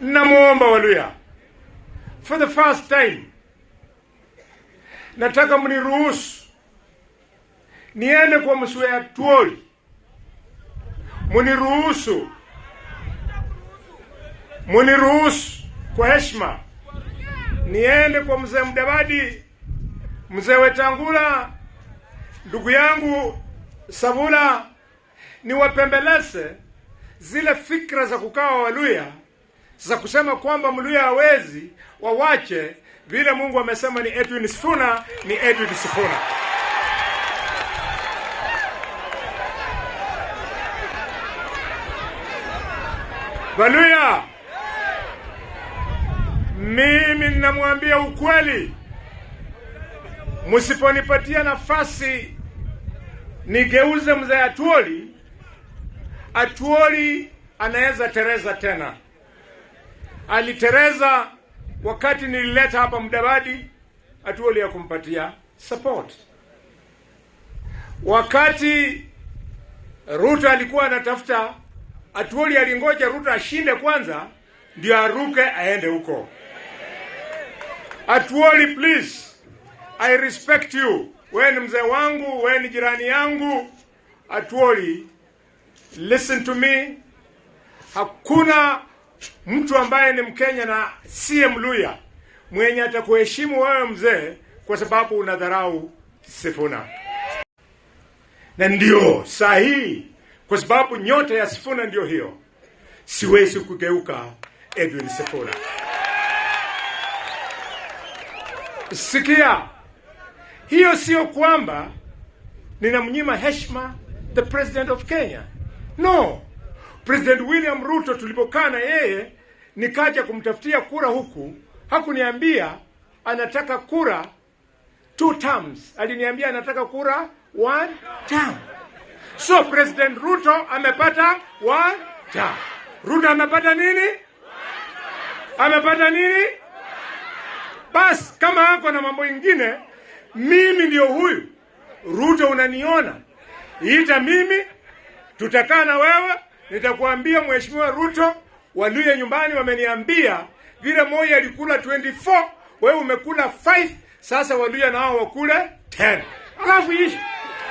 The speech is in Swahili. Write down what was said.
Namuomba Waluhya, for the first time, nataka mniruhusu niende kwa Mzee Atuoli. Muniruhusu kwa heshima niende kwa Mzee Mudavadi, Mzee Wetangula, ndugu yangu Sabula, niwapembeleze zile fikra za kukaa Waluhya za kusema kwamba Mluhya hawezi, wawache vile Mungu amesema ni Edwin Sifuna, ni Edwin Sifuna. Waluhya, mimi ninamwambia ukweli, msiponipatia nafasi nigeuze Mzee Atuoli anaweza tereza tena. Alitereza wakati nilileta hapa Mudavadi, Atuoli ya kumpatia support. Wakati Ruto alikuwa anatafuta, Atuoli alingoja Ruto ashinde kwanza ndio aruke aende huko. Atuoli, please, I respect you. Wewe ni mzee wangu, wewe ni jirani yangu. Atuoli, listen to me. Hakuna mtu ambaye ni Mkenya na siye Mluhya mwenye atakuheshimu wewe mzee kwa sababu unadharau Sifuna. Na ndio sahihi, kwa sababu nyota ya Sifuna ndio hiyo. Siwezi kugeuka Edwin Sifuna. Sikia, hiyo sio kwamba ninamnyima heshima the president of Kenya. No. President William Ruto tulipokaa na yeye nikaja kumtafutia kura huku, hakuniambia anataka kura 2 terms. Aliniambia anataka kura 1 term. So President Ruto amepata 1 term. Ruto amepata nini? Amepata nini? Bas, kama hako na mambo ingine, mimi ndio huyu. Ruto unaniona, ita mimi, tutakaa na wewe. Nitakuambia Mheshimiwa Ruto, Waluhya nyumbani wameniambia vile Moi alikula 24, wewe umekula 5, sasa Waluhya nao wakule 10. Alafu ishi.